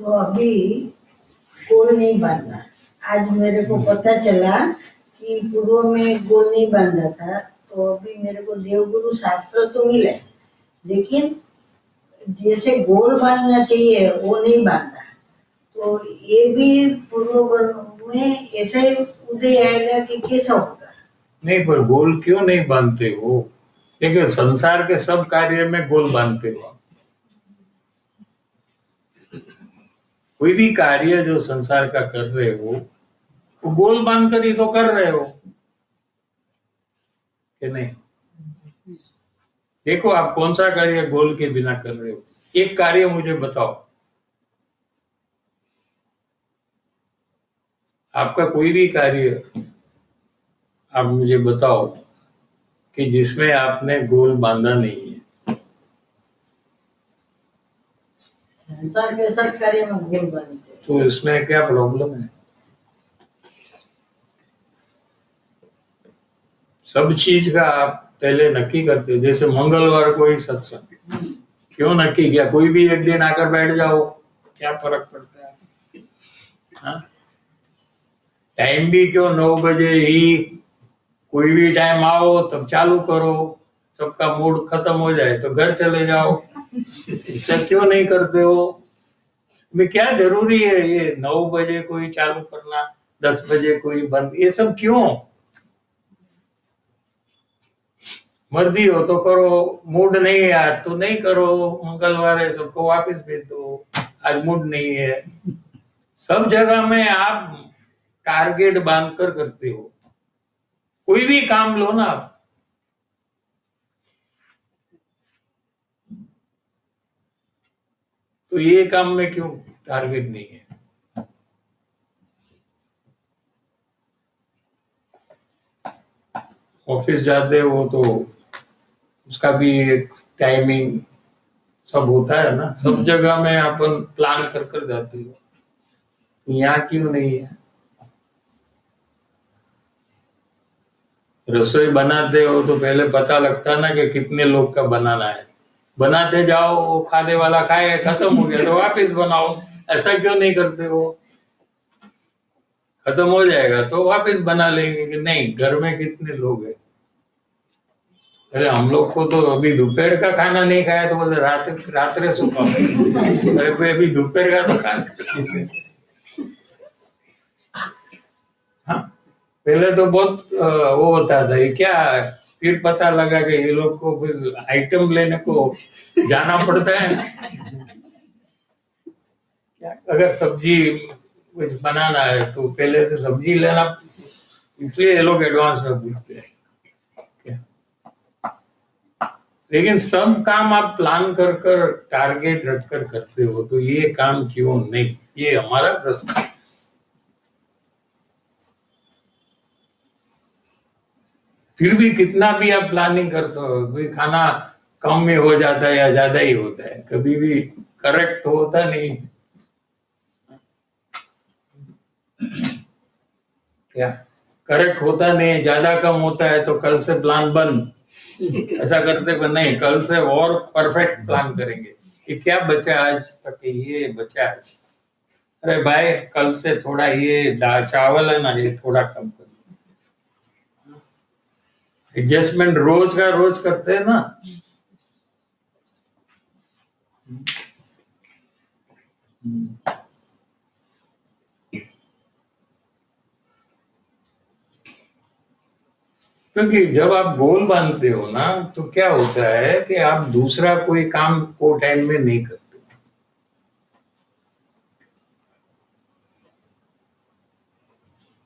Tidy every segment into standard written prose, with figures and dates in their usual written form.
तो अभी गोल नहीं बांधा। आज मेरे को पता चला कि पूर्व में गोल नहीं बांधा था, तो अभी मेरे को देवगुरु शास्त्र तो मिले, लेकिन जैसे गोल बांधना चाहिए वो नहीं बांधा। तो ये भी पूर्व में ऐसा ही उदय आएगा कि कैसा होगा? नहीं, पर गोल क्यों नहीं बांधते हो? देखिए, संसार के सब कार्य में गोल बांधते हो। कोई भी कार्य जो संसार का कर रहे हो वो गोल बांधकर ही तो कर रहे हो कि नहीं? देखो, आप कौन सा कार्य गोल के बिना कर रहे हो? एक कार्य मुझे बताओ, आपका कोई भी कार्य आप मुझे बताओ कि जिसमें आपने गोल बांधा नहीं है। संसार के सब कार्य में गोल बांधते, तो इसमें क्या प्रॉब्लम है? सब चीज का आप पहले नक्की करते हो। जैसे मंगलवार को ही सत्संग, क्यों नक्की किया? कोई भी एक दिन आकर बैठ जाओ, क्या फर्क पड़ता है? हाँ? टाइम भी क्यों 9 बजे ही? कोई भी टाइम आओ तब चालू करो, सबका मूड खत्म हो जाए तो घर चले जाओ। ऐसा क्यों नहीं करते हो? में क्या जरूरी है ये 9 बजे कोई चालू करना, 10 बजे कोई बंद? ये सब क्यों? मर्जी हो तो करो, मूड नहीं है आज तो नहीं करो, मंगलवार है सबको वापस भेज दो, आज मूड नहीं है। सब जगह में आप टारगेट बांधकर करते हो। कोई भी काम लो ना आप, तो ये काम में क्यों टारगेट नहीं है? ऑफिस जाते हो तो उसका भी एक टाइमिंग सब होता है ना। सब जगह में अपन प्लान कर कर जाते हो, यहाँ क्यों नहीं है? रसोई बनाते हो तो पहले पता लगता ना कि कितने लोग का बनाना है। बनाते जाओ, वो खाने वाला खाए, खत्म हो गया तो वापस बनाओ। ऐसा क्यों नहीं करते हो? खत्म हो जाएगा तो वापस बना लेंगे कि नहीं, घर में कितने लोग हैं। अरे हम लोग को तो अभी दोपहर का खाना नहीं खाया तो बोले रात्रे सुखा। अरे अभी दोपहर का तो खाना। हाँ, पहले तो बहुत वो होता था, ये क्या? फिर पता लगा कि ये लोग को फिर आइटम लेने को जाना पड़ता है। क्या अगर सब्जी कुछ बनाना है तो पहले से सब्जी लेना, इसलिए ये लोग एडवांस में पूछते हैं। लेकिन सब काम आप प्लान कर कर टारगेट रखकर करते हो, तो ये काम क्यों नहीं? ये हमारा प्रश्न है। फिर भी कितना भी आप प्लानिंग करते हो, कोई खाना कम में हो जाता है या ज्यादा ही होता है, कभी भी करेक्ट तो होता नहीं। क्या करेक्ट होता नहीं? ज्यादा कम होता है तो कल से प्लान बंद, ऐसा करते पर नहीं, कल से और परफेक्ट प्लान करेंगे। ये क्या बचा आज तक? ये बचा आज, अरे भाई कल से थोड़ा ये चावल है ना, ये थोड़ा कम कर। एडजस्टमेंट रोज का रोज करते हैं ना। क्योंकि जब आप गोल बांधते हो ना, तो क्या होता है कि आप दूसरा कोई काम को टाइम में नहीं करते।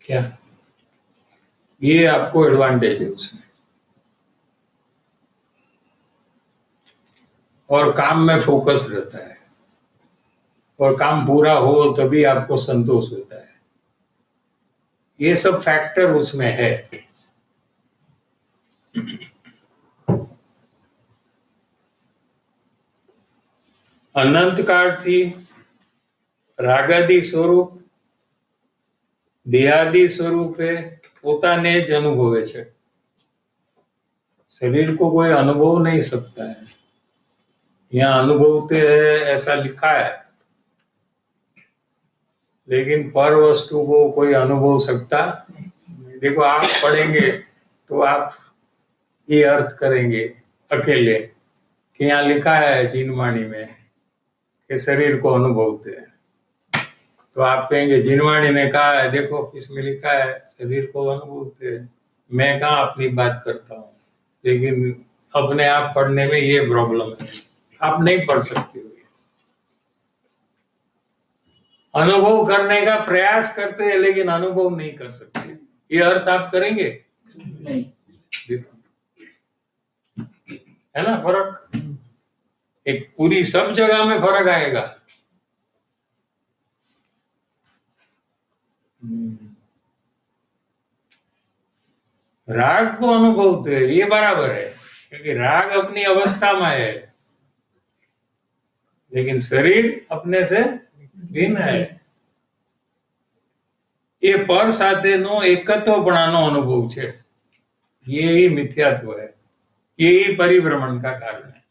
क्या ये आपको एडवांटेज है उसमें, और काम में फोकस रहता है, और काम पूरा हो तभी आपको संतोष होता है। ये सब फैक्टर उसमें है। अनंत काल थी રાગાદી સ્વરૂપ દેહાદી સ્વરૂપે પોતાને જ અનુભવે છે। शरीर को कोई अनुभव नहीं सकता है, यहाँ अनुभवते हैं ऐसा लिखा है। लेकिन पर वस्तु को कोई अनुभव सकता नहीं। देखो आप पढ़ेंगे तो आप ये अर्थ करेंगे अकेले कि यहाँ लिखा है जिनवाणी में कि शरीर को अनुभवते हैं, तो आप कहेंगे जिनवाणी ने कहा है, देखो इसमें लिखा है शरीर को अनुभवते हैं। मैं कहाँ अपनी बात करता हूँ, लेकिन अपने आप पढ़ने में ये प्रॉब्लम है, आप नहीं पढ़ सकते हो। अनुभव करने का प्रयास करते हैं लेकिन अनुभव नहीं कर सकते, ये अर्थ आप करेंगे नहीं। है ना फर्क? एक पूरी सब जगह में फर्क आएगा। राग को अनुभवते हैं ये बराबर है, क्योंकि राग अपनी अवस्था में है, लेकिन शरीर अपने से भिन्न है। એ પર સાથેનો એકત્વપણાનો અનુભવ છે, ये ही मिथ्यात्व है, ये ही परिभ्रमण का कारण है।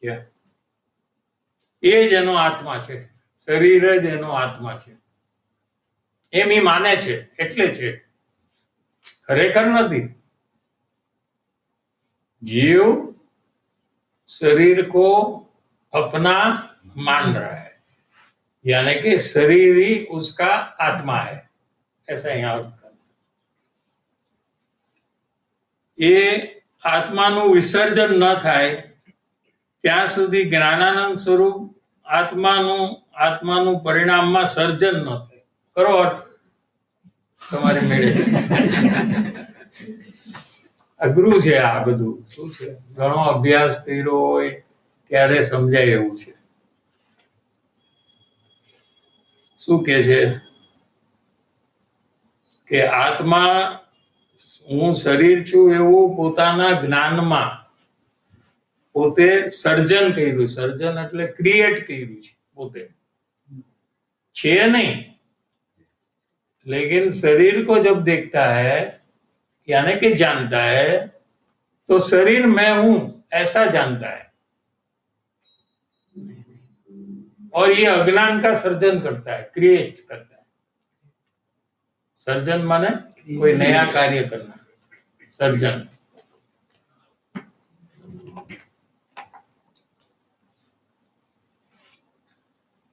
क्या એ જ એનો આત્મા છે, શરીર જ એનો આત્મા છે એમ એ માને છે, એટલે છે, ખરેખર નથી। जीव शरीर को अपना मान रहा है, यानी कि शरीर ही उसका आत्मा है, ऐसा यहाँ अर्थ करना। ये आत्माનું વિસર્જન ન થાય ત્યાં સુધી જ્ઞાનાનંદ સ્વરૂપ આત્માનું પરિણામમાં સર્જન ન થાય। કરો અર્થ તમારે મેળે। અઘરું છે આ બધું, શું છે, ઘણો અભ્યાસ કર્યો હોય ત્યારે સમજાય એવું છે। શું કે છે કે આત્મા હું શરીર છું એવું પોતાના જ્ઞાનમાં પોતે સર્જન કર્યું, સર્જન એટલે ક્રિએટ કર્યું છે, પોતે છે नहीं, लेकिन शरीर को जब देखता है यानी कि जानता है तो शरीर मैं हूं ऐसा जानता है, और ये अज्ञान का सर्जन करता है, क्रिएट करता है। सर्जन माने कोई नया कार्य करना, सर्जन।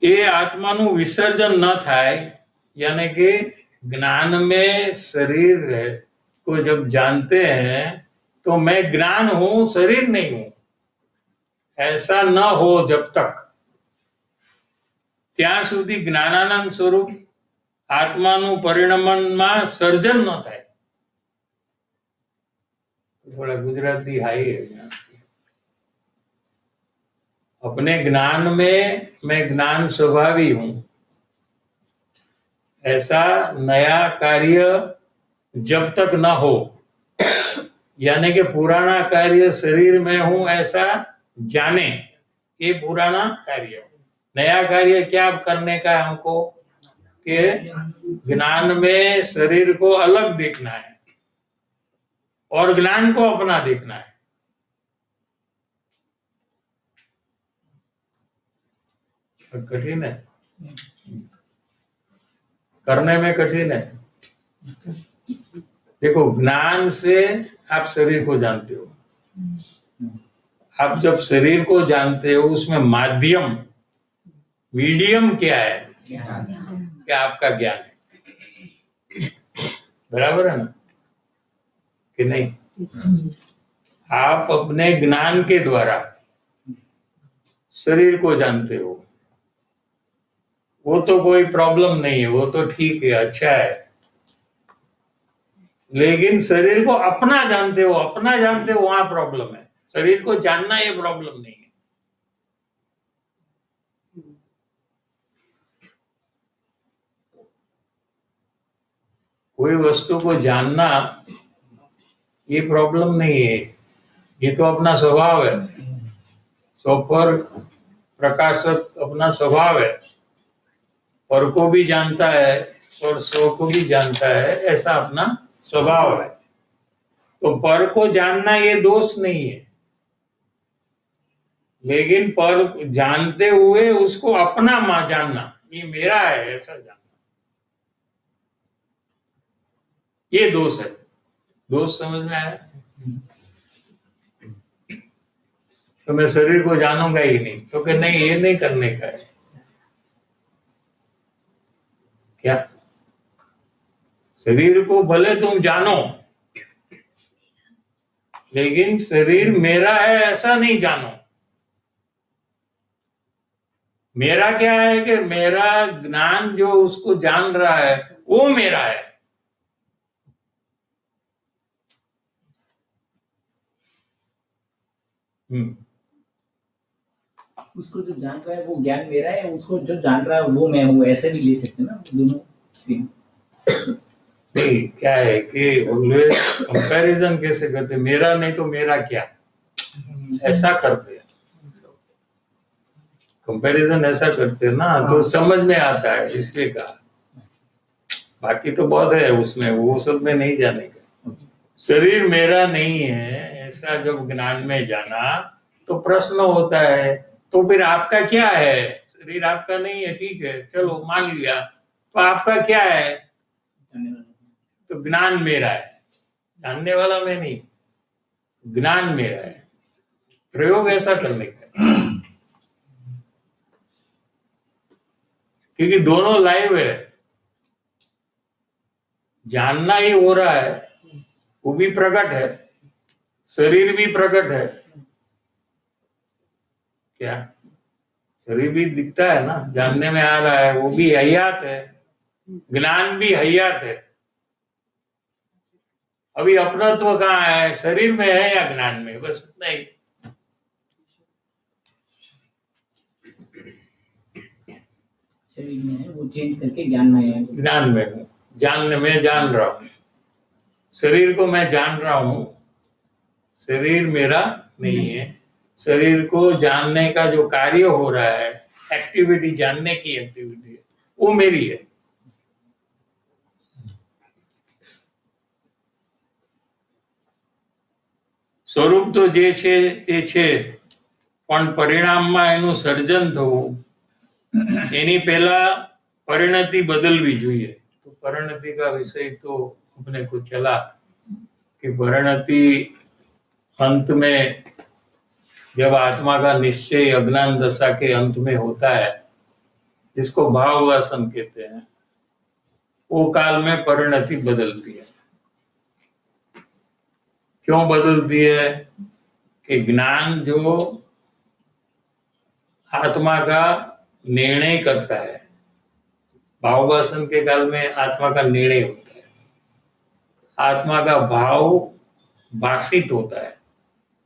ये आत्माનું विसर्जन न થાય, यानी कि ज्ञान में शरीर को जब जानते हैं तो मैं ज्ञान हूं शरीर नहीं हूं, ऐसा न हो जब तक, ત્યાં સુધી જ્ઞાનાનંદ સ્વરૂપ આત્માનું પરિણમનમાં સર્જન ન થાય। थोड़ा गुजराती हाई है। अपने ज्ञान में मैं ज्ञान स्वभावी हूं, ऐसा नया कार्य जब तक न हो, यानी कि पुराना कार्य शरीर में हूं ऐसा जाने, ये पुराना कार्य। नया कार्य क्या करने का है हमको, कि ज्ञान में शरीर को अलग देखना है और ज्ञान को अपना देखना है। कठिन है, करने में कठिन है। देखो ज्ञान से आप शरीर को जानते हो, आप जब शरीर को जानते हो उसमें माध्यम मीडियम क्या है, क्या आपका ज्ञान है, बराबर है ना कि नहीं? आप अपने ज्ञान के द्वारा शरीर को जानते हो, वो तो कोई प्रॉब्लम नहीं है, वो तो ठीक है, अच्छा है। लेकिन शरीर को अपना जानते हो, अपना जानते हो वहां प्रॉब्लम है। शरीर को जानना ये प्रॉब्लम नहीं है। कोई वस्तु को जानना ये प्रॉब्लम नहीं है, ये तो अपना स्वभाव है। स्वपर प्रकाशक अपना स्वभाव है, पर को भी जानता है और स्व को भी जानता है, ऐसा अपना स्वभाव है। तो पर को जानना ये दोष नहीं है, लेकिन पर जानते हुए उसको अपना जानना ये मेरा है ऐसा जानना, ये दोष है। दोष समझ में आया? तो मैं शरीर को जानूंगा ही नहीं, तो कि नहीं ये नहीं करने का है। क्या शरीर को भले तुम जानो, लेकिन शरीर मेरा है ऐसा नहीं जानो। मेरा क्या है कि मेरा ज्ञान जो उसको जान रहा है वो मेरा है। उसको जो जान रहा है वो ज्ञान मेरा है, उसको जो जान रहा है वो मैं हूँ, ऐसे भी ले सकते ना दोनों सेम। नहीं, क्या है कि ऑलवेज कंपैरिजन कैसे करते, मेरा नहीं तो मेरा क्या, ऐसा करते हैं कंपैरिजन, ऐसा करते हैं ना, तो समझ में आता है इसलिए कहा। बाकी तो बहुत है उसमें, वो सब में नहीं जाने का। शरीर मेरा नहीं है ऐसा जब ज्ञान में जाना तो प्रश्न होता है, तो फिर आपका क्या है? शरीर आपका नहीं है, ठीक है, चलो मान लिया, तो आपका क्या है? तो ज्ञान मेरा है, जानने वाला मैं नहीं, ज्ञान मेरा है। प्रयोग ऐसा करने का, क्योंकि दोनों लाइव है, जानना ही हो रहा है, वो भी प्रकट है, शरीर भी प्रकट है। क्या शरीर भी दिखता है ना, जानने में आ रहा है, वो भी हयात है, ज्ञान भी हयात है। अभी अपनत्व कहाँ है? शरीर में है या ज्ञान में? बस उतना ही। शरीर में है, वो चेंज करके ज्ञान में है। ज्ञान में हूँ, जानने में जान रहा हूँ, शरीर को मैं जान रहा हूँ, शरीर मेरा नहीं है। शरीर को जानने का जो कार्य हो रहा है, एक्टिविटी, जानने की एक्टिविटी, वो मेरी है। સ્વરૂપ તો જે છે તે છે, પણ પરિણામમાં એનું સર્જન થવું, એની પહેલા परिणति बदलवी જોઈએ। तो परिणति का विषय तो अपने को चला कि परिणति अंत में जब आत्मा का निश्चय अज्ञान दशा के अंत में होता है, जिसको भाव वासन कहते हैं, वो काल में परिणति बदलती है। क्यों बदलती है? कि ज्ञान जो आत्मा का निर्णय करता है, भाव वासन के काल में आत्मा का निर्णय होता है, आत्मा का भाव भाषित होता है।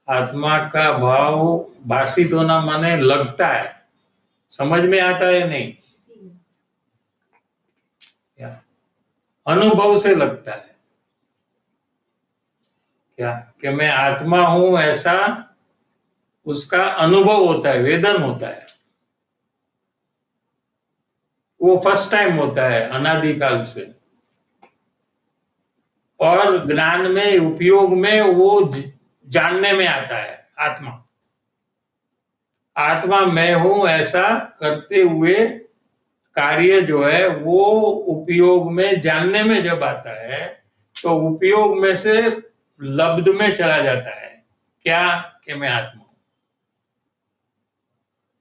आत्मा का भाव भाषित होना माने लगता है, समझ में आता है नहीं, क्या अनुभव से लगता है। क्या कि मैं आत्मा हूं ऐसा उसका अनुभव होता है, वेदन होता है। वो फर्स्ट टाइम होता है अनादिकाल से, और ज्ञान में, उपयोग में वो जानने में आता है। आत्मा आत्मा मैं हूं ऐसा करते हुए कार्य जो है वो उपयोग में, जानने में जब आता है तो उपयोग में से लब्ध में चला जाता है। क्या कि मैं आत्मा हूं।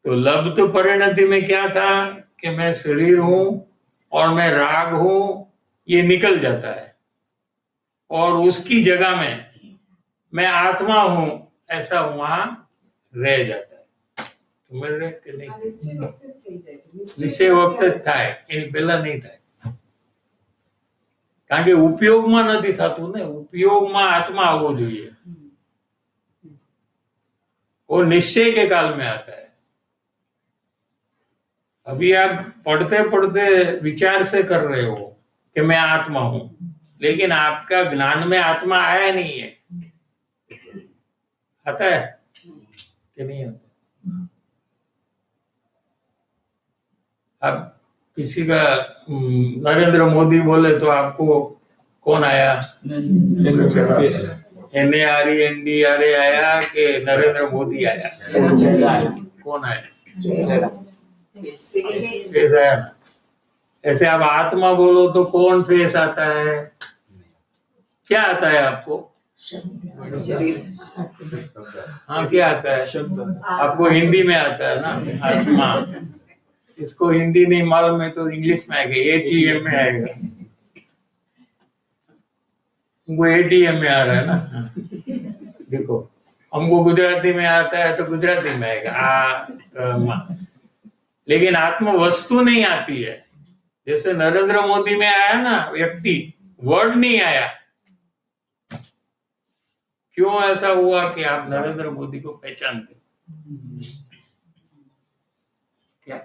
तो लब्ध परिणति में क्या था कि मैं शरीर हूं और मैं राग हूं, ये निकल जाता है, और उसकी जगह में मैं आत्मा हूं ऐसा वहां रह जाता है। समझ रहे कि नहीं? निश्चय वक्त થાય, એની પહેલા નહીં થાય, કારણ કે ઉપયોગમાં નથી થતું ને, ઉપયોગમાં આત્मा આવવો જોઈએ, वो निश्चय के काल में आता है। अभी आप पढ़ते पढ़ते विचार से कर रहे हो कि मैं आत्मा हूं, लेकिन आपका ज्ञान में आत्मा आया नहीं है। आता है कि नहीं आता? आप किसी का नरेंद्र मोदी बोले तो आपको कौन आया? NARENDRA आया कि नरेंद्र मोदी आया? कौन आया? फेस है ना। ऐसे आप आत्मा बोलो तो कौन फेस आता है? क्या आता है आपको? हाँ, क्या आता है? आपको हिंदी में आता है ना आत्मा। इसको हिंदी नहीं मालूम है तो इंग्लिश में आएगा, एटीएम में आएगा। वो एटीएम में आ रहा है ना। देखो, हमको गुजराती में आता है तो गुजराती में आएगा आत्मा। लेकिन आत्म वस्तु नहीं आती है। जैसे नरेंद्र मोदी में आया ना व्यक्ति, वर्ड नहीं आया। क्यों ऐसा हुआ कि आप नरेंद्र मोदी को पहचानते? क्या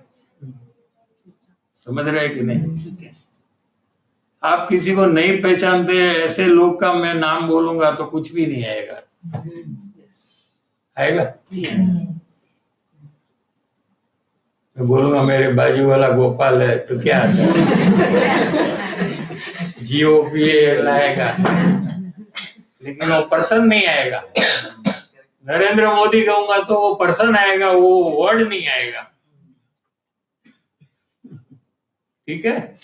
समझ रहे हैं कि नहीं? आप किसी को नहीं पहचानते, ऐसे लोग का मैं नाम बोलूंगा तो कुछ भी नहीं आएगा। आएगा? मैं बोलूंगा मेरे बाजू वाला गोपाल है तो क्या आता है? GOP लाएगा, लेकिन वो पर्सन नहीं आएगा। नरेंद्र मोदी कहूंगा तो वो पर्सन आएगा, वो वर्ड नहीं आएगा। ठीक है?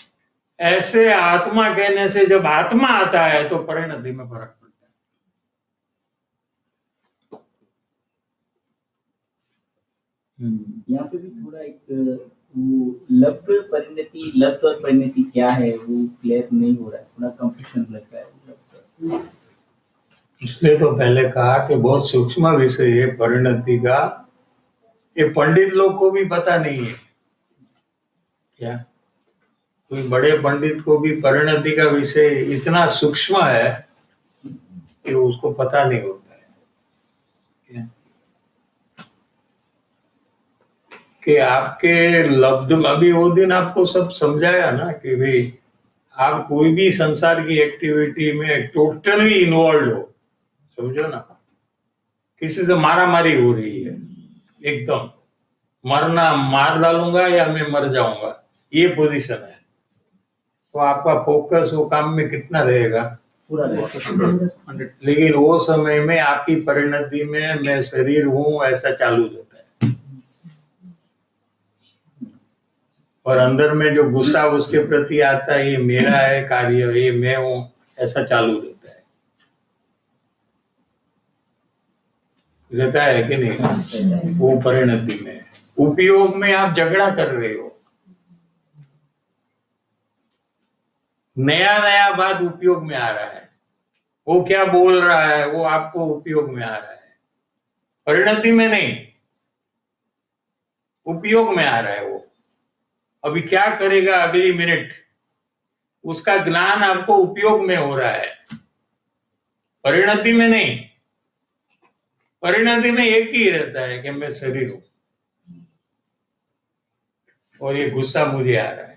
ऐसे आत्मा कहने से जब आत्मा आता है तो परिणति में फर्क पड़ता है। यहाँ पे भी थोड़ा एक वो लब्ध और परिणति क्या है वो क्लियर नहीं हो रहा है, थोड़ा कंफ्यूजन लग रहा है। इसलिए तो पहले कहा कि बहुत सूक्ष्म विषय है परिणति का। ये पंडित लोग को भी पता नहीं है। क्या कोई बड़े पंडित को भी परिणति का विषय इतना सूक्ष्म है कि उसको पता नहीं होता है। क्या? कि आपके लब्ध में अभी वो दिन आपको सब समझाया ना कि भाई आप कोई भी संसार की एक्टिविटी में टोटली इन्वॉल्व हो, समझो ना। किसी से मारा मारी हो रही है, एकदम मरना, मार डालूंगा या मैं मर जाऊंगा, ये पोजीशन है, तो आपका फोकस वो काम में कितना रहेगा? पूरा रहेगा। लेकिन वो समय में आपकी परिणति में मैं शरीर हूं ऐसा चालू होता है, और अंदर में जो गुस्सा उसके प्रति आता है, ये मेरा है कार्य, ये मैं हूं, ऐसा चालू रहता है कि नहीं? वो परिणति में। उपयोग में आप झगड़ा कर रहे हो, नया नया बात उपयोग में आ रहा है, वो क्या बोल रहा है वो आपको उपयोग में आ रहा है, परिणति में नहीं, उपयोग में आ रहा है। वो अभी क्या करेगा अगली मिनट, उसका ज्ञान आपको उपयोग में हो रहा है, परिणति में नहीं। परिणति में एक ही रहता है कि मैं शरीर हूं और ये गुस्सा मुझे आ रहा है।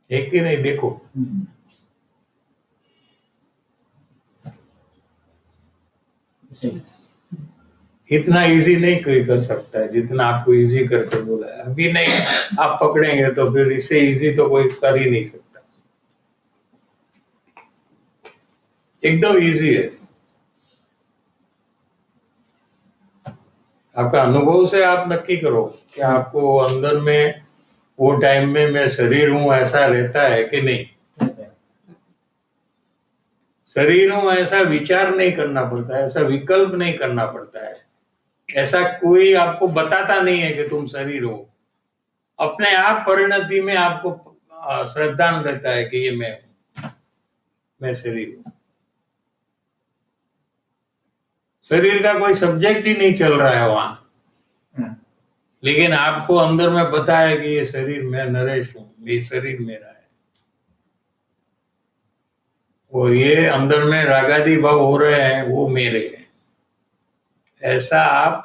एक ही नहीं, देखो इतना इजी नहीं कोई कर सकता है जितना आपको इजी करके बोला है। अभी नहीं आप पकड़ेंगे तो फिर इससे इजी तो कोई कर ही नहीं सकता। एकदम इजी है। आपका अनुभव से आप नक्की करो कि आपको अंदर में वो टाइम में मैं शरीर हूं ऐसा रहता है कि नहीं। शरीर हूं ऐसा विचार नहीं करना पड़ता है, ऐसा विकल्प नहीं करना पड़ता है, ऐसा कोई आपको बताता नहीं है कि तुम शरीर हो। अपने आप परिणति में आपको श्रद्धान रहता है कि ये मैं शरीर हूं। शरीर का कोई सब्जेक्ट ही नहीं चल रहा है वहां, लेकिन आपको अंदर में पता है कि ये शरीर मैं नरेश हूं, ये शरीर मेरा है। और ये अंदर में रागादि भाव हो रहे हैं वो मेरे हैं, ऐसा आप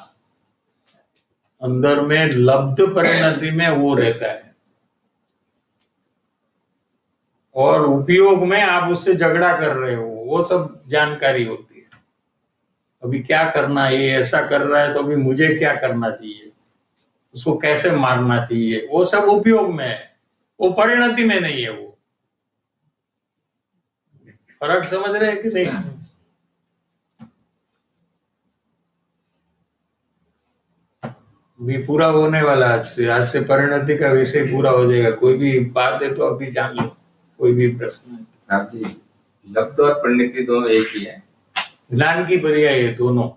अंदर में लब्ध परिणति में वो रहता है। और उपयोग में आप उससे झगड़ा कर रहे हो, वो सब जानकारी होती है। अभी क्या करना है, ये ऐसा कर रहा है तो अभी मुझे क्या करना चाहिए, उसको कैसे मारना चाहिए, वो सब उपयोग में है, वो परिणति में नहीं है। वो फर्क समझ रहे हैं कि नहीं? भी पूरा होने वाला आज से परिणति का विषय पूरा हो जाएगा। कोई भी बात है तो अभी जान लो, कोई भी प्रश्न है। साहब जी, लब्ध और परिणति दोनों एक ही है। ज्ञान की पर्याय है दोनों,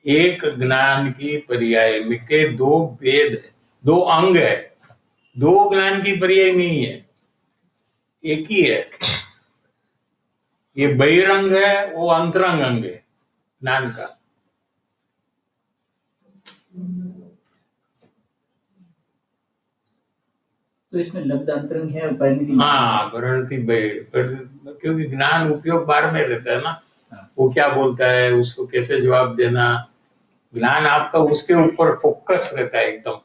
एक ज्ञान की पर्याय के दो भेद है, दो अंग है, दो ज्ञान की पर्याय नहीं है, एक ही है। ये बहिरंग है, वो अंतरंग अंग है ज्ञान का। तो इसमें लब्ध अंतरंग है और परिणति। हाँ, परिणति क्योंकि ज्ञान उपयोग बार में रहता है ना, वो क्या बोलता है उसको कैसे जवाब देना, ज्ञान आपका उसके ऊपर फोकस रहता है एकदम।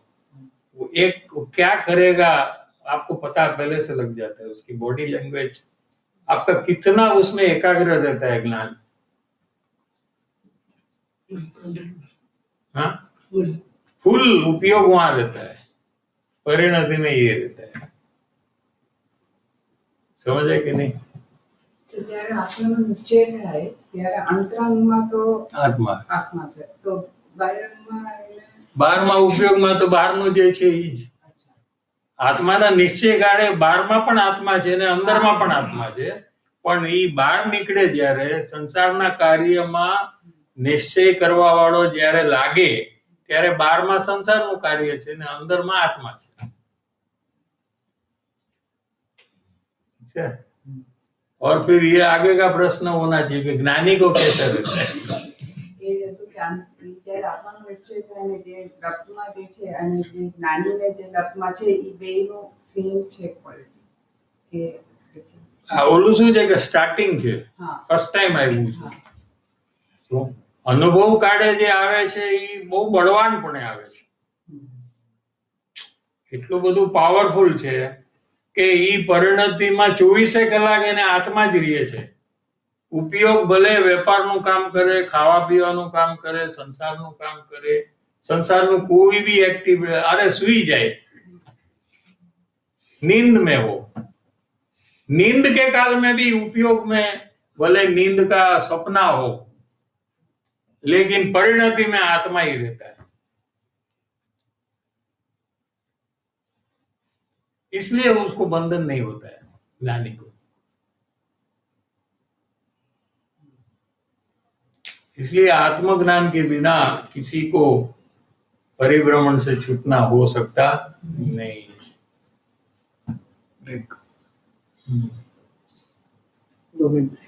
वो एक क्या करेगा आपको पता पहले से लग जाता है, उसकी बॉडी लैंग्वेज, आपका कितना उसमें एकाग्र रहता है ज्ञान। हाँ, फुल उपयोग वहां रहता है, परिणति में ये रहता है। समझ है कि नहीं? તો જ્યારે આત્માનો નિશ્ચય થાય ત્યારે અંતરંગમાં તો આત્મા આત્મા છે, તો બાહ્યંગમાં એને 12મા ઉપયોગમાં તો બહારનું જે છે ઈ જ આત્માના નિશ્ચય ગાળે 12મા પણ આત્મા છે ને અંદરમાં પણ આત્મા છે, પણ ઈ બહાર નીકળે જ્યારે સંસારના કાર્યમાં નિશ્ચય કરવા વાળો જ્યારે લાગે ત્યારે 12મા સંસારનું કાર્ય છે ને અંદરમાં આત્મા છે। ठीक है? और फिर ये आगे का प्रश्न होना चाहिए कि ज्ञानी को कैसे रहता है। એ હતું કે ત્યારે આત્માનો નિશ્ચય થાય ને જે લબ્ધમાં જે છે અને જે જ્ઞાનીને જે લબ્ધમાં છે એ બેયનું સેમ છે ક્વોલિટી કે આ ઓલું શું છે કે સ્ટાર્ટિંગ છે, હા ફર્સ્ટ ટાઈમ આવ્યું છે। શું અનુભવ કાઢે જે આવે છે એ બહુ બળવાનપણે આવે છે, એટલું બધું પાવરફુલ છે કે ઈ પરિણતિમાં 24 કલાક એને આત્મા જ રહે છે। ઉપયોગ ભલે વેપારનું કામ કરે, ખાવા પીવાનું કામ કરે, સંસારનું કામ કરે, સંસારનું કોઈ भी एक्टिविटी, अरे सुई जाए, नींद में हो, नींद के काल में भी उपयोग में भले नींद का सपना हो, लेकिन परिणति में आत्मा ही रहता है। इसलिए उसको बंधन नहीं होता है ज्ञानी को। इसलिए आत्मज्ञान के बिना किसी को परिभ्रमण से छूटना हो सकता नहीं। ब्रेक, 2 मिनट ब्रेक।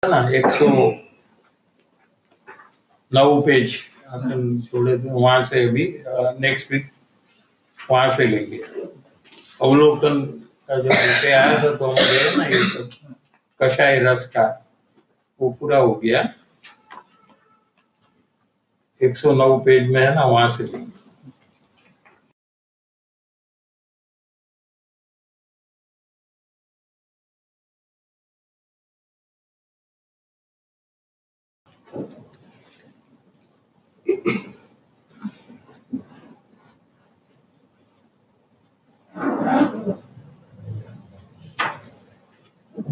ना 109 पेज अपन छोड़े थे, वहां से अभी नेक्स्ट वीक वहां से लेंगे। अवलोकन का जो विषय आया था तो हम गए ना, ये सब कषाय रस का वो पूरा हो गया। 109 पेज में है ना, वहां से लेंगे।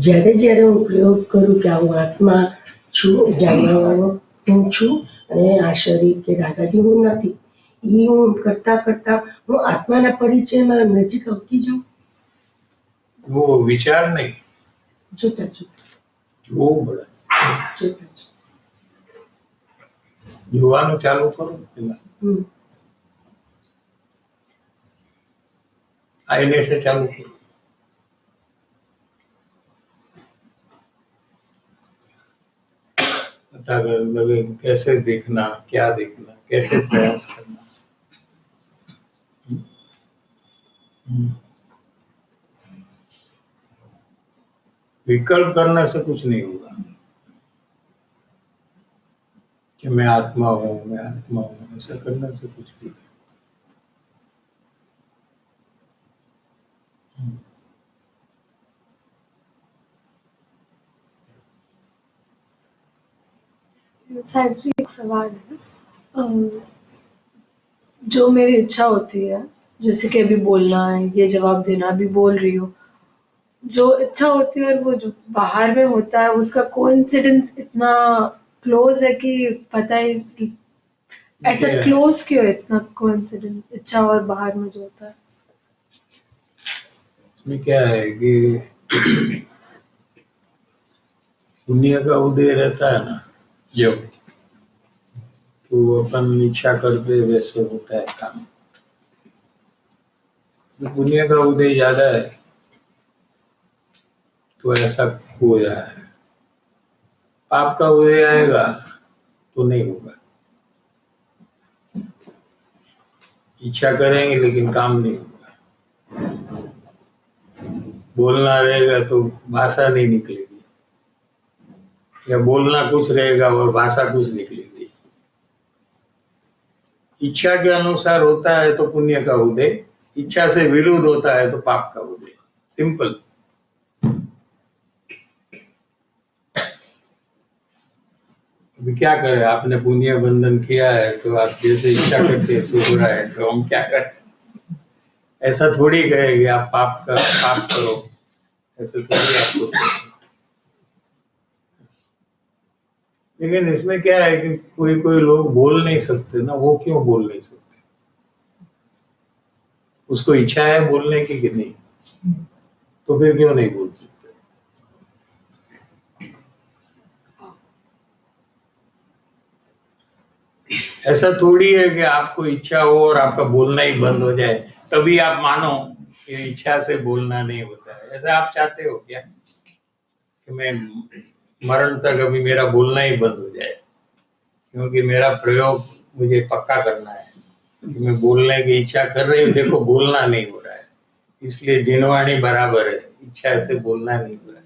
જ્યારે જ્યારે હું પ્રયોગ કરું કે હું આત્મા છું, જાણવાવાળો હું છું અને આ શરીર કે રાધાજી હું નથી, એ હું કરતા કરતા હું આત્માના પરિચયમાં નજીક આવતી જાઉં। वो विचार नहीं, જોતા જોતા वो बड़ा જોતા જોતા જોવાનું ચાલુ કરો પેલા, आईने से चालू करो। पता लगे कैसे देखना, क्या देखना, कैसे प्रयास करना। विकल्प करने से कुछ नहीं होगा कि मैं आत्मा हूं, मैं आत्मा हूं, ऐसा करने से कुछ भी नहीं। साहिब जी एक सवाल है। जो मेरी इच्छा होती है जैसे कि अभी बोलना है, ये जवाब देना, अभी बोल रही हो, जो इच्छा होती है और वो जो बाहर में होता है उसका कोइंसिडेंस इतना क्लोज है कि पता ही ऐसा क्या है? क्लोज क्यों है, इतना कोइंसिडेंस इच्छा और बाहर में जो होता है। इसमें क्या है कि पुण्य का उदय रहता है ना जब, तो अपन इच्छा करते वैसे होता है काम। तो पुण्य का उदय ज्यादा है तो ऐसा हो रहा है, पाप का उदय आएगा तो नहीं होगा। इच्छा करेंगे लेकिन काम नहीं होगा, बोलना रहेगा तो भाषा नहीं निकलेगी, या बोलना कुछ रहेगा और भाषा कुछ निकलेगी। इच्छा के अनुसार होता है तो पुण्य का उदय, इच्छा से विरुद्ध होता है तो पाप का उदय। सिंपल। अभी क्या करें, आपने पुण्य बंधन किया है तो आप जैसे इच्छा करते हैं सो हो रहा है, तो हम क्या करें? ऐसा थोड़ी कहेंगे आप पाप करो, ऐसे थोड़ी आपको सोचना। लेकिन इसमें क्या है कि कोई कोई लोग बोल नहीं सकते ना, वो क्यों बोल नहीं सकते? उसको इच्छा है बोलने की कि नहीं, तो फिर क्यों नहीं बोल सकते? ऐसा थोड़ी है कि आपको इच्छा हो और आपका बोलना ही बंद हो जाए तभी आप मानो कि इच्छा से बोलना नहीं होता है। ऐसा आप चाहते हो क्या कि मैं मरण तक अभी मेरा बोलना ही बंद हो जाए? क्योंकि मेरा प्रयोग मुझे पक्का करना है कि मैं बोलने की इच्छा कर रही हूँ, देखो बोलना नहीं हो रहा है, इसलिए जिनवाणी बराबर है, इच्छा से बोलना नहीं हो रहा है।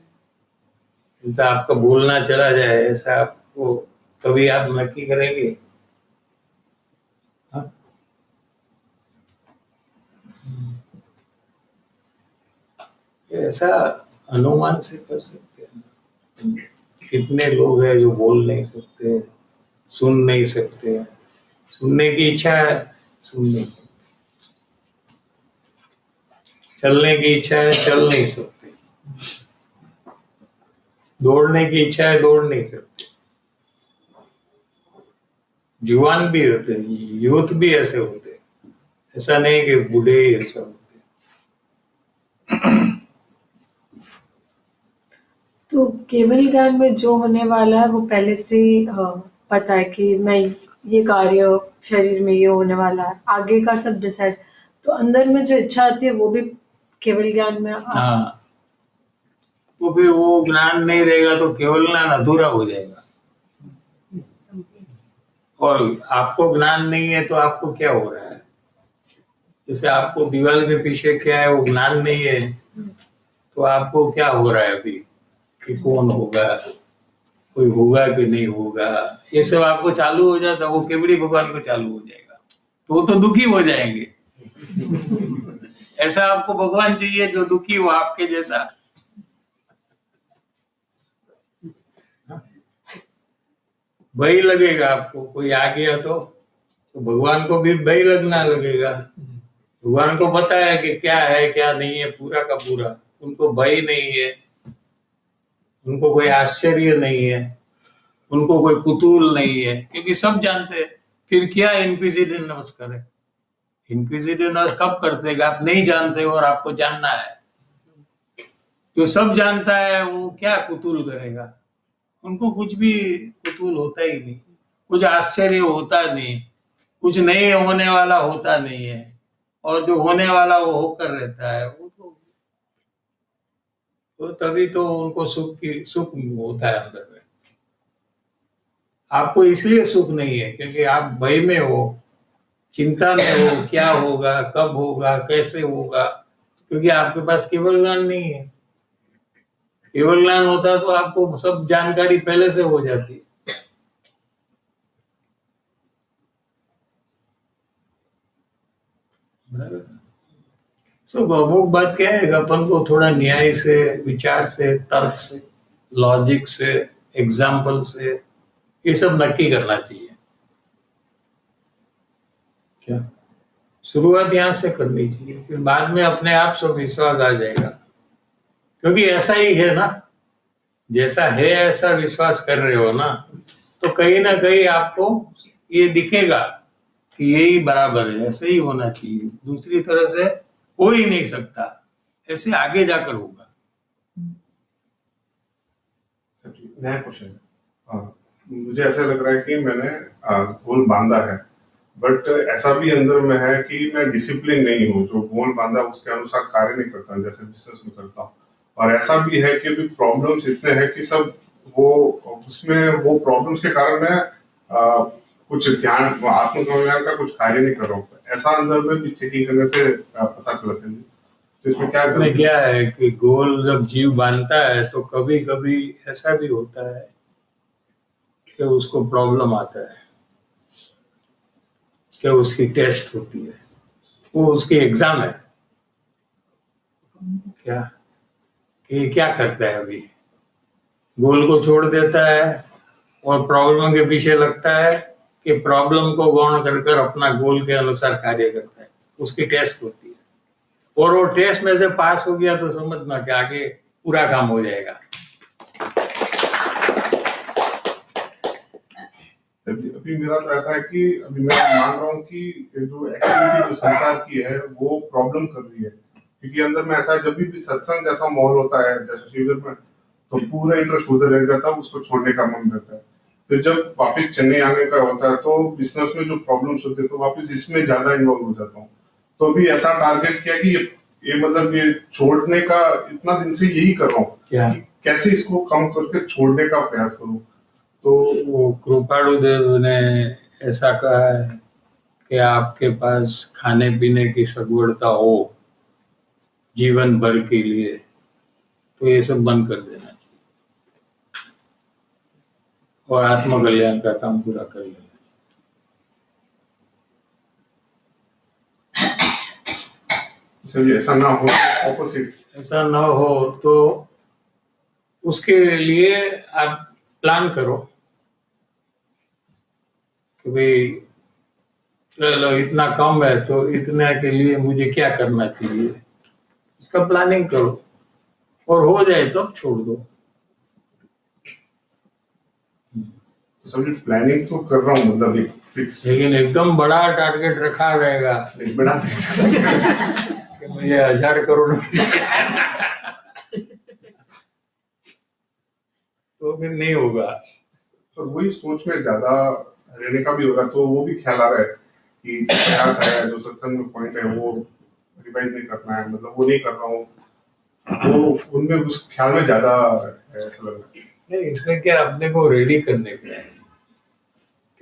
जैसा आपका बोलना चला जाए ऐसा आपको कभी आप नक्की करेंगे? हाँ? ऐसा अनुमान से कर सकते हैं। कितने लोग हैं जो बोल नहीं सकते, सुन नहीं सकते, सुनने की इच्छा है सुन नहीं सकते, चलने की इच्छा है चल नहीं सकते, दौड़ने की इच्छा है दौड़ नहीं सकते। जुआन भी होते हैं, यूथ भी ऐसे होते हैं, ऐसा नहीं कि बूढ़े ही ऐसा होते हैं। तो केवल ज्ञान में जो होने वाला है वो पहले से ही पता है कि मैं ये कार्य शरीर में ये होने वाला है, आगे का सब डिसाइड। तो अंदर में जो इच्छा आती है वो भी केवल ज्ञान में हाँ, तो फिर वो ज्ञान नहीं रहेगा तो केवल ज्ञान अधूरा हो जाएगा। और आपको ज्ञान नहीं है तो आपको क्या हो रहा है? जैसे आपको दीवार के पीछे क्या है वो ज्ञान नहीं है, तो आपको क्या हो रहा है अभी कि कौन होगा, कोई होगा कि नहीं होगा, ये सब आपको चालू हो जाता, वो केवड़ी भगवान को चालू हो जाएगा तो वो तो दुखी हो जाएंगे। ऐसा आपको भगवान चाहिए जो दुखी हो आपके जैसा? भय लगेगा आपको, कोई आ गया तो भगवान को भी भय लगना लगेगा। भगवान को पता है कि क्या है क्या नहीं है पूरा का पूरा, उनको भय नहीं है, उनको कोई आश्चर्य नहीं है, उनको कोई कुतूहल नहीं है, क्योंकि सब जानते हैं। फिर क्या इनक्विजिटिवनेस करे? इनक्विजिटिवनेस कब करते हैं? आप नहीं जानते हो और आपको जानना है। जो सब जानता है वो क्या कुतूहल करेगा? उनको कुछ भी कुतूहल होता ही नहीं, कुछ आश्चर्य होता नहीं, कुछ नहीं होने वाला होता नहीं है, और जो होने वाला वो होकर रहता है। वो तो तभी तो उनको सुख होता है अंदर में। आपको इसलिए सुख नहीं है क्योंकि आप भय में हो, चिंता में हो, क्या होगा, कब होगा, कैसे होगा, क्योंकि आपके पास केवल ज्ञान नहीं है। केवल ज्ञान होता तो आपको सब जानकारी पहले से हो जाती। सो अमुक बात क्या है, अपन को थोड़ा न्याय से, विचार से, तर्क से, लॉजिक से, एग्जाम्पल से ये सब नक्की करना चाहिए। क्या शुरुआत यहाँ से करनी चाहिए, फिर बाद में अपने आप सब विश्वास आ जाएगा, क्योंकि ऐसा ही है ना, जैसा है ऐसा विश्वास कर रहे हो ना, तो कहीं ना कहीं आपको ये दिखेगा कि यही बराबर है, ऐसे ही होना चाहिए, दूसरी तरह से हो ही नहीं सकता, ऐसे आगे जाकर होगा। सर जी, नया क्वेश्चन है। मुझे ऐसा लग रहा है कि मैंने गोल बांधा है, बट ऐसा भी अंदर में है कि मैं डिसिप्लिन नहीं हूँ, जो गोल बांधा उसके अनुसार कार्य नहीं करता जैसे बिजनेस में करता हूँ। और ऐसा भी है कि अभी प्रॉब्लम्स इतने हैं कि सब वो उसमें वो प्रॉब्लम्स के कारण मैं कुछ ध्यान आत्मकल्याण का कुछ कार्य नहीं कर रहा हूँ। ऐसा अंदर में भी चेकिंग करने से पता चला था। तो इसमें क्या में क्या है कि गोल जब जीव बांधता है तो कभी कभी ऐसा भी होता है कि उसको प्रॉब्लम आता है, कि उसकी टेस्ट होती है, वो उसकी एग्जाम है क्या, कि क्या करता है। अभी गोल को छोड़ देता है और प्रॉब्लम के पीछे लगता है कि प्रॉब्लम को गौण कर अपना गोल के अनुसार कार्य करता है, उसकी टेस्ट होती है, और वो टेस्ट में से पास हो गया तो समझना कि आगे पूरा काम हो जाएगा। अभी मेरा तो ऐसा है कि अभी मैं मान रहा हूँ कि जो एक्टिविटी जो संसार की है वो प्रॉब्लम कर रही है, क्योंकि अंदर में ऐसा है जब भी सत्संग जैसा माहौल होता है जैसे शिविर में, तो पूरा इंटरेस्ट उधर रह जाता है, उसको छोड़ने का मन रहता है। फिर जब वापस चेन्नई आने का होता है तो बिजनेस में जो प्रॉब्लम्स होते हैं तो वापस इसमें ज्यादा इन्वॉल्व हो जाता हूँ। तो अभी ऐसा टारगेट किया कि ये मतलब ये छोड़ने का इतना दिन से यही कर रहा हूँ कि कैसे इसको कम करके छोड़ने का प्रयास करूँ। तो वो कृपाणु देव ने ऐसा कहा है कि आपके पास खाने पीने की सगवड़ता हो जीवन भर के लिए, तो ये सब बंद कर देना चाहिए और आत्म कल्याण का काम पूरा कर लेना चाहिए। ऐसा ना हो, ऑपोजिट ऐसा ना हो तो उसके लिए आप प्लान करो कि भाई चलो इतना कम है तो इतने के लिए मुझे क्या करना चाहिए, उसका प्लानिंग करो, और हो जाए तो छोड़ दो। तो सभी प्लानिंग तो कर रहा हूँ, मतलब एक फिक्स, लेकिन एकदम बड़ा टारगेट रखा रहेगा एक बड़ा कि मुझे 1000 करोड़ तो फिर नहीं होगा। और वही सोच में ज्यादा रहने का भी हो रहा, तो वो भी ख्याल आ रहा है कि प्रयास है जो सत्संग में पॉइंट है वो रिवाइज नहीं करना है, मतलब वो नहीं कर रहा हूँ, वो उनमें उस ख्याल में ज्यादा है, ऐसा लग रहा है। नहीं, इसमें क्या अपने को रेडी करने का है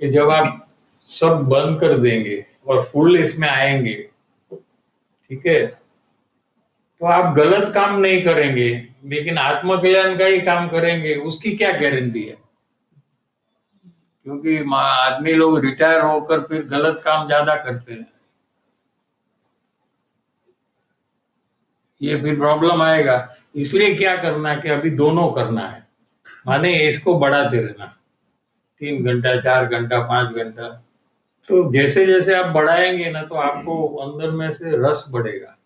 कि जब आप सब बंद कर देंगे और फुल इसमें आएंगे, ठीक है, तो आप गलत काम नहीं करेंगे लेकिन आत्मकल्याण का ही काम करेंगे, उसकी क्या गारंटी है। क्योंकि आदमी लोग रिटायर होकर फिर गलत काम ज्यादा करते हैं, ये फिर प्रॉब्लम आएगा। इसलिए क्या करना है कि अभी दोनों करना है, माने इसको बढ़ाते रहना 3 घंटा 4 घंटा 5 घंटा, तो जैसे जैसे आप बढ़ाएंगे ना तो आपको अंदर में से रस बढ़ेगा,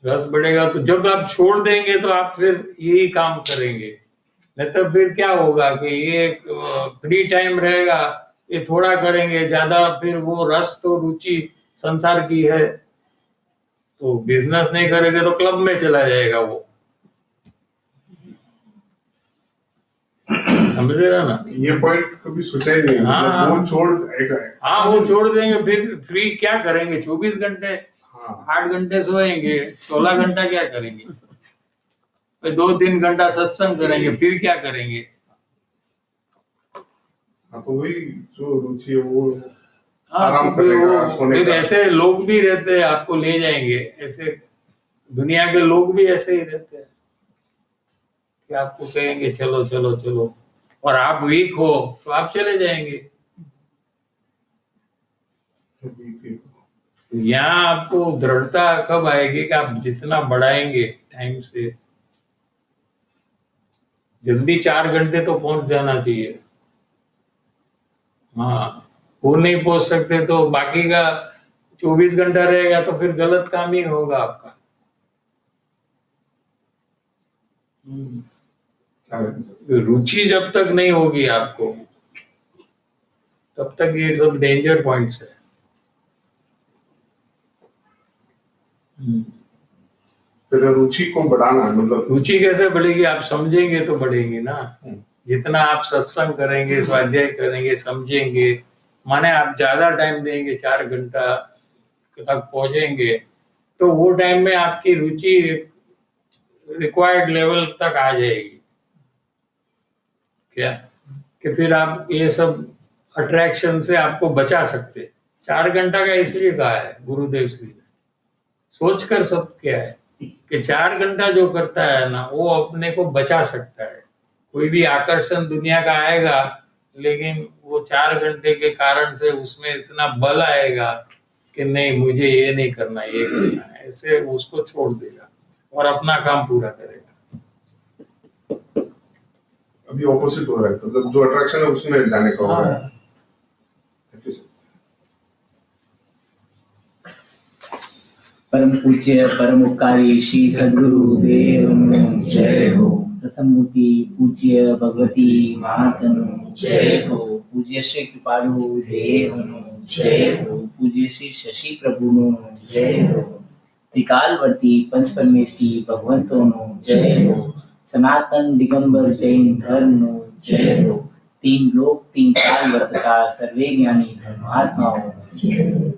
रस बढ़ेगा, तो जब आप छोड़ देंगे तो आप फिर यही काम करेंगे। नहीं तो फिर क्या होगा कि ये फ्री टाइम रहेगा, ये थोड़ा करेंगे ज्यादा, फिर वो रस तो रुचि संसार की है, तो बिजनेस नहीं करेंगे तो क्लब में चला जाएगा वो, समझ रहे ना। ये पॉइंट कभी सोचा ही नहीं, मतलब वो छोड़ देंगे, फिर फ्री क्या करेंगे, 24 घंटे 8 घंटे सोएंगे, 16 घंटा क्या करेंगे, 2-3 घंटा सत्संग करेंगे, फिर क्या करेंगे। तो वही जो रुचि है वो आराम करेगा, सोने फिर का। ऐसे लोग भी रहते हैं, आपको ले जाएंगे, ऐसे दुनिया के लोग भी ऐसे ही रहते हैं कि आपको कहेंगे चलो चलो चलो, और आप वीक हो तो आप चले जाएंगे। यहाँ आपको दृढ़ता कब आएगी कि आप जितना बढ़ाएंगे टाइम से, जल्दी 4 घंटे तो पहुंच जाना चाहिए। हाँ, फूल नहीं पहुंच सकते तो बाकी का 24 घंटा रहेगा तो फिर गलत काम ही होगा आपका। क्या है सर? रुचि जब तक नहीं होगी आपको तब तक ये सब डेंजर पॉइंट्स है। फिर रुचि को बढ़ाना है, मतलब रुचि कैसे बढ़ेगी? आप समझेंगे तो बढ़ेगी ना। जितना आप सत्संग करेंगे, स्वाध्याय करेंगे, समझेंगे, माने आप ज्यादा टाइम देंगे, 4 घंटा तक पहुंचेंगे, तो वो टाइम में आपकी रुचि रिक्वायर्ड लेवल तक आ जाएगी। क्या कि फिर आप ये सब अट्रैक्शन से आपको बचा सकते। 4 घंटा का इसलिए कहा है गुरुदेव श्री ने, सोच कर सब क्या है कि 4 घंटा जो करता है ना वो अपने को बचा सकता है। कोई भी आकर्षण दुनिया का आएगा, लेकिन वो 4 घंटे के कारण से उसमें इतना बल आएगा कि नहीं मुझे ये नहीं करना, ये करना है, ऐसे उसको छोड़ देगा और अपना काम पूरा करेगा। अभी ऑपोजिट हो रहा है, मतलब जो अट्रैक्शन है उसमें जाने का हो रहा है। Thank you, sir. परम पूज्य परम उपकारी श्री सद्गुरु देव नमो जय हो। प्रसन्नमूर्ति पूज्य भगवती महातनु जय हो। पूज्य श्री कृपालु देव नमो जय हो। पूज्य श्री शशि प्रभु नमो जय हो। त्रिकालवर्ती पंच परमेष्टि भगवंतो नमो जय हो। सनातन दिगंबर जैन धर्म नमो जय हो। 3 लोक 3 काल वर्तका सर्वे ज्ञानी धर्मात्माओं जय हो।